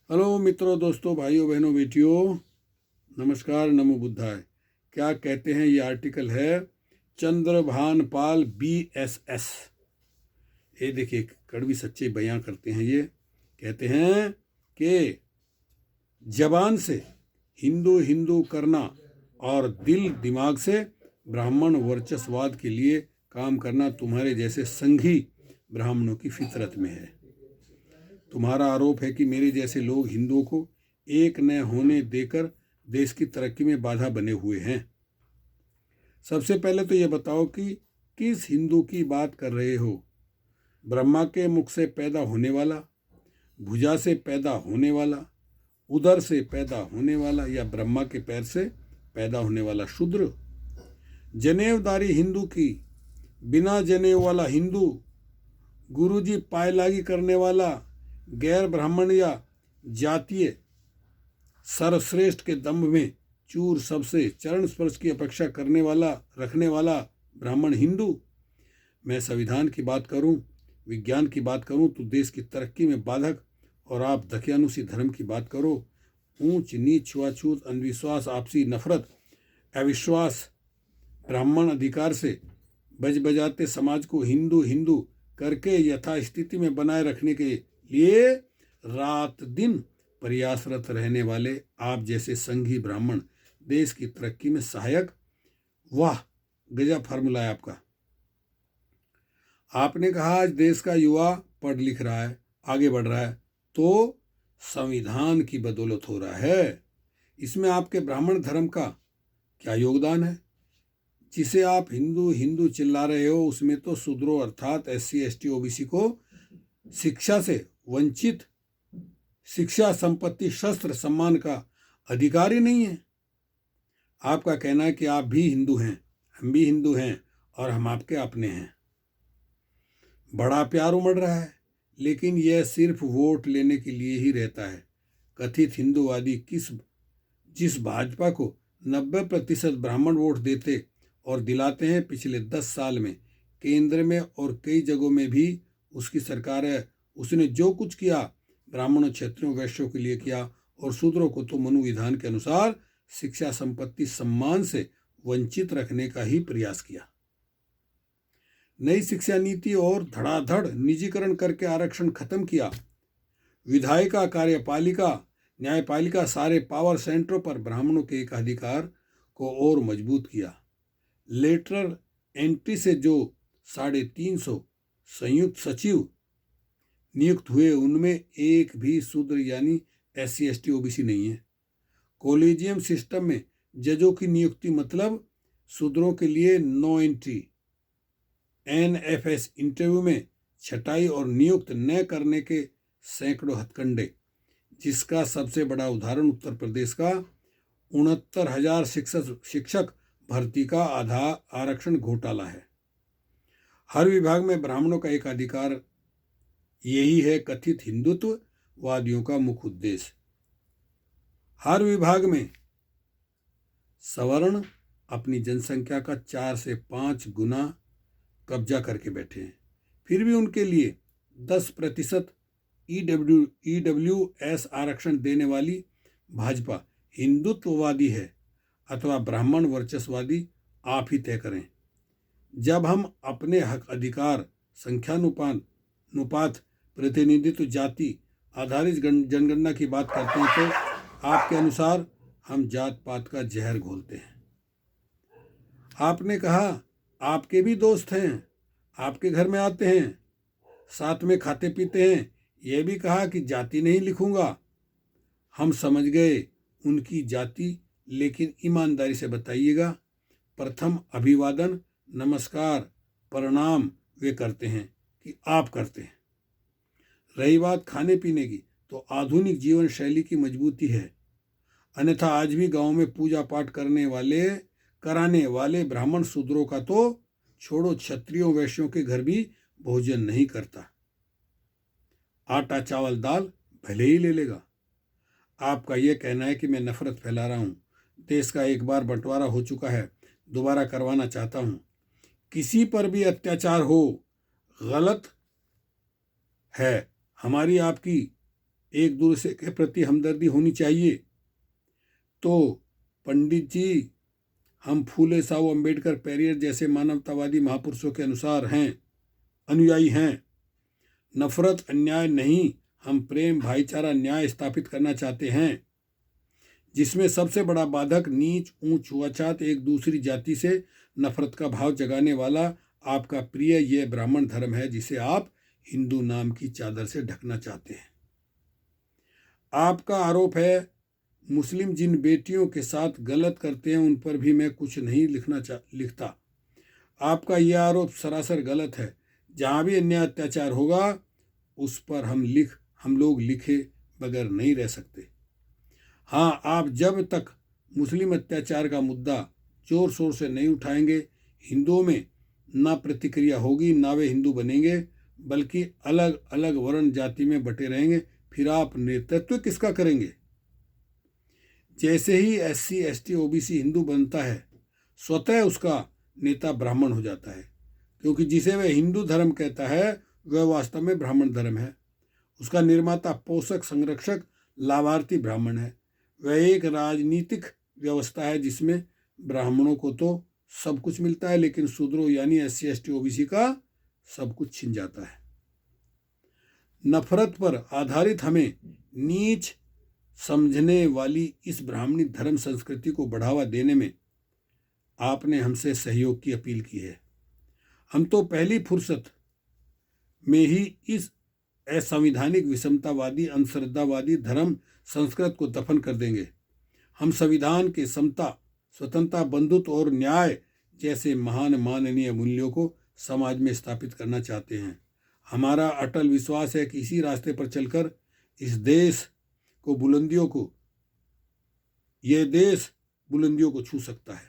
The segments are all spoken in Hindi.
हेलो मित्रों, दोस्तों, भाइयों, बहनों, बेटियों, नमस्कार, नमो बुद्धाय। क्या कहते हैं, ये आर्टिकल है चंद्रभान पाल BSS। ये देखिए, कड़वी सच्चे बयां करते हैं। ये कहते हैं कि जबान से हिंदू हिंदू करना और दिल दिमाग से ब्राह्मण वर्चस्ववाद के लिए काम करना तुम्हारे जैसे संघी ब्राह्मणों की फितरत में है। तुम्हारा आरोप है कि मेरे जैसे लोग हिंदुओं को एक न होने देकर देश की तरक्की में बाधा बने हुए हैं। सबसे पहले तो ये बताओ कि किस हिंदू की बात कर रहे हो? ब्रह्मा के मुख से पैदा होने वाला, भुजा से पैदा होने वाला, उदर से पैदा होने वाला, या ब्रह्मा के पैर से पैदा होने वाला शूद्र? जनेवदारी हिंदू की, बिना जनेव वाला हिंदू, गुरुजी पायलागी करने वाला, गैर ब्राह्मण या जातीय सर्वश्रेष्ठ के दम्भ में चूर सबसे चरण स्पर्श की अपेक्षा करने वाला रखने वाला ब्राह्मण हिंदू? मैं संविधान की बात करूं, विज्ञान की बात करूं तो देश की तरक्की में बाधक, और आप दकियानुसी धर्म की बात करो, ऊंच नीच, छुआछूत, अंधविश्वास, आपसी नफरत, अविश्वास, ब्राह्मण अधिकार से बज बजाते समाज को हिंदू हिंदू करके यथास्थिति में बनाए रखने के लिए रात दिन प्रयासरत रहने वाले आप जैसे संघी ब्राह्मण देश की तरक्की में सहायक। वाह, गजब फार्मूला है आपका। आपने कहा आज देश का युवा पढ़ लिख रहा है, आगे बढ़ रहा है, तो संविधान की बदौलत हो रहा है। इसमें आपके ब्राह्मण धर्म का क्या योगदान है? जिसे आप हिंदू हिंदू चिल्ला रहे हो, उसमें तो शूद्रों अर्थात SC ST OBC को शिक्षा से वंचित, शिक्षा, संपत्ति, शस्त्र, सम्मान का अधिकार ही नहीं है। आपका कहना है कि आप भी हिंदू हैं, हम भी हिंदू हैं और हम आपके अपने हैं। बड़ा प्यार उमड़ रहा है, लेकिन यह सिर्फ वोट लेने के लिए ही रहता है। कथित हिंदूवादी जिस भाजपा को 90% ब्राह्मण वोट देते और दिलाते हैं, पिछले 10 साल में केंद्र में और कई जगहों में भी उसकी सरकार है। उसने जो कुछ किया ब्राह्मणों, क्षत्रियों, वैश्यों के लिए किया, और शूद्रों को तो मनु विधान के अनुसार शिक्षा, संपत्ति, सम्मान से वंचित रखने का ही प्रयास किया। नई शिक्षा नीति और धड़ाधड़ निजीकरण करके आरक्षण खत्म किया। विधायिका, कार्यपालिका, न्यायपालिका, सारे पावर सेंटरों पर ब्राह्मणों के एकाधिकार को और मजबूत किया। लेटरल एंट्री से जो 350 संयुक्त सचिव नियुक्त हुए, उनमें एक भी शूद्र यानी SC ST OBC नहीं है। कॉलेजियम सिस्टम में जजों की नियुक्ति मतलब शूद्रों के लिए नो एंट्री। NFS इंटरव्यू में छटाई और नियुक्त न करने के सैकड़ों हथकंडे, जिसका सबसे बड़ा उदाहरण उत्तर प्रदेश का 69,000 शिक्षक भर्ती का आधा आरक्षण घोटाला है। हर विभाग में ब्राह्मणों का एक अधिकार, यही है कथित हिंदुत्ववादियों का मुख्य उद्देश्य। हर विभाग में सवर्ण अपनी जनसंख्या का 4 से 5 गुना कब्जा करके बैठे हैं। फिर भी उनके लिए 10% EWS आरक्षण देने वाली भाजपा हिंदुत्ववादी है अथवा ब्राह्मण वर्चस्ववादी, आप ही तय करें। जब हम अपने हक, अधिकार, संख्यानुपात, प्रतिनिधित्व, जाति आधारित जनगणना की बात करते हैं, तो आपके अनुसार हम जात पात का जहर घोलते हैं। आपने कहा आपके भी दोस्त हैं, आपके घर में आते हैं, साथ में खाते पीते हैं। यह भी कहा कि जाति नहीं लिखूंगा। हम समझ गए उनकी जाति, लेकिन ईमानदारी से बताइएगा, प्रथम अभिवादन, नमस्कार, प्रणाम वे करते हैं कि आप करते हैं? रही बात खाने पीने की, तो आधुनिक जीवन शैली की मजबूती है। अन्यथा आज भी गांव में पूजा पाठ कराने वाले ब्राह्मण शूद्रों का तो छोड़ो, क्षत्रियों, वैश्यों के घर भी भोजन नहीं करता। आटा, चावल, दाल भले ही ले लेगा। आपका यह कहना है कि मैं नफरत फैला रहा हूं। देश का एक बार बंटवारा हो चुका है, दोबारा करवाना चाहता हूं। किसी पर भी अत्याचार हो, गलत है। हमारी आपकी एक दूसरे के प्रति हमदर्दी होनी चाहिए। तो पंडित जी, हम फूले साहू अम्बेडकर पेरियर जैसे मानवतावादी महापुरुषों के अनुयायी हैं। नफरत अन्याय नहीं, हम प्रेम भाईचारा न्याय स्थापित करना चाहते हैं, जिसमें सबसे बड़ा बाधक नीच ऊंच छुआछात एक दूसरी जाति से नफरत का भाव जगाने वाला आपका प्रिय यह ब्राह्मण धर्म है, जिसे आप हिंदू नाम की चादर से ढकना चाहते हैं। आपका आरोप है मुस्लिम जिन बेटियों के साथ गलत करते हैं उन पर भी मैं कुछ नहीं लिखता। आपका यह आरोप सरासर गलत है। जहाँ भी अन्याय अत्याचार होगा उस पर हम लोग लिखे बगैर नहीं रह सकते। हाँ, आप जब तक मुस्लिम अत्याचार का मुद्दा जोर शोर से नहीं उठाएंगे, हिंदुओं में ना प्रतिक्रिया होगी, ना वे हिंदू बनेंगे, बल्कि अलग अलग वर्ण जाति में बटे रहेंगे। फिर आप नेतृत्व किसका करेंगे? जैसे ही SC ST OBC हिंदू बनता है, स्वतः उसका नेता ब्राह्मण हो जाता है, क्योंकि जिसे वह हिंदू धर्म कहता है वह वास्तव में ब्राह्मण धर्म है। उसका निर्माता, पोषक, संरक्षक, लाभार्थी ब्राह्मण है। वह एक राजनीतिक व्यवस्था है जिसमें ब्राह्मणों को तो सब कुछ मिलता है, लेकिन शूद्रों यानी SC ST OBC का सब कुछ छिन जाता है। नफरत पर आधारित हमें नीच समझने वाली इस ब्राह्मणी धर्म संस्कृति को बढ़ावा देने में आपने हमसे सहयोग की अपील की है। हम तो पहली फुर्सत में ही इस असंवैधानिक विषमतावादी अंधश्रद्धावादी धर्म संस्कृत को दफन कर देंगे। हम संविधान के समता, स्वतंत्रता, बंधुत्व और न्याय जैसे महान माननीय मूल्यों को समाज में स्थापित करना चाहते हैं। हमारा अटल विश्वास है कि इसी रास्ते पर चलकर यह देश बुलंदियों को छू सकता है।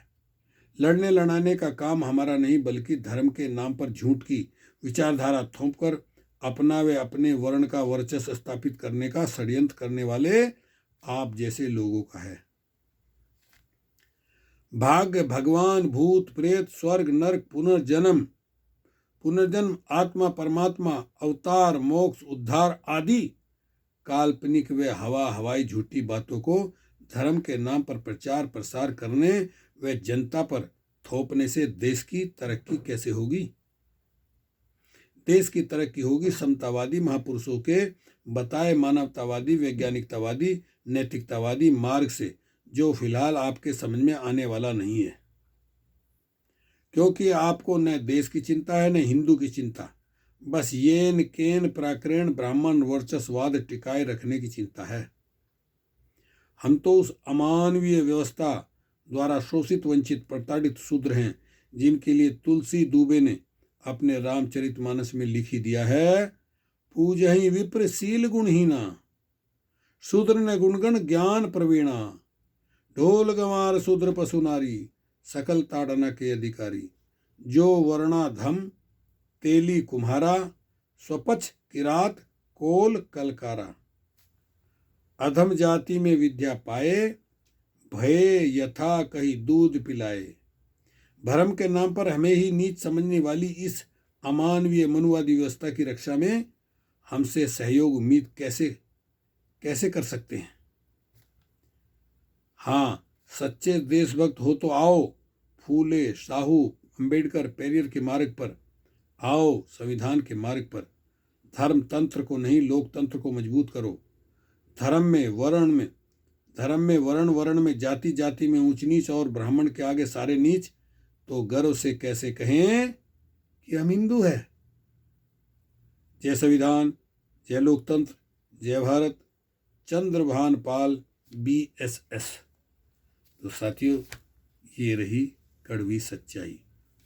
लड़ने लड़ाने का काम हमारा नहीं, बल्कि धर्म के नाम पर झूठ की विचारधारा थोपकर अपना व अपने वर्ण का वर्चस्व स्थापित करने का षड्यंत्र करने वाले आप जैसे लोगों का है। भाग्य, भगवान, भूत प्रेत, स्वर्ग, नरक, पुनर्जन्म, आत्मा, परमात्मा, अवतार, मोक्ष, उद्धार आदि काल्पनिक व हवाई झूठी बातों को धर्म के नाम पर प्रचार प्रसार करने व जनता पर थोपने से देश की तरक्की कैसे होगी? देश की तरक्की होगी समतावादी महापुरुषों के बताए मानवतावादी, वैज्ञानिकतावादी, नैतिकतावादी मार्ग से, जो फिलहाल आपके समझ में आने वाला नहीं है, क्योंकि आपको न देश की चिंता है न हिंदू की चिंता, बस येन केन प्राकृण ब्राह्मण वर्चस्ववाद टिकाए रखने की चिंता है। हम तो उस अमानवीय व्यवस्था द्वारा शोषित, वंचित, प्रताड़ित शूद्र हैं, जिनके लिए तुलसी दुबे ने अपने रामचरितमानस में लिखी दिया है, पूजहि विप्र शील गुणहीना, शूद्र ने गुणगण ज्ञान प्रवीणा, ढोल गंवार शूद्र पशु नारी, सकल ताड़ना के अधिकारी, जो वर्णाधम तेली कुम्हारा, स्वपच किरात कोल कलकारा, अधम जाति में विद्या पाए, भये यथा कही दूध पिलाए। भरम के नाम पर हमें ही नीच समझने वाली इस अमानवीय मनुवादी व्यवस्था की रक्षा में हमसे सहयोग उम्मीद कैसे कर सकते हैं? हाँ, सच्चे देशभक्त हो तो आओ, फूले, साहू, अम्बेडकर, पेरियर के मार्ग पर आओ, संविधान के मार्ग पर। धर्म तंत्र को नहीं, लोकतंत्र को मजबूत करो। धर्म में वर्ण में, जाति जाति में ऊंच नीच और ब्राह्मण के आगे सारे नीच, तो गर्व से कैसे कहें कि हम हिंदू हैं। जय संविधान, जय लोकतंत्र, जय भारत। चंद्रभान पाल, BSS। तो साथियों, ये रही कड़वी सच्चाई।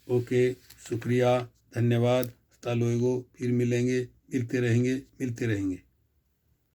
ओके, शुक्रिया, धन्यवाद, हस्ता लोगो, फिर मिलेंगे, मिलते रहेंगे।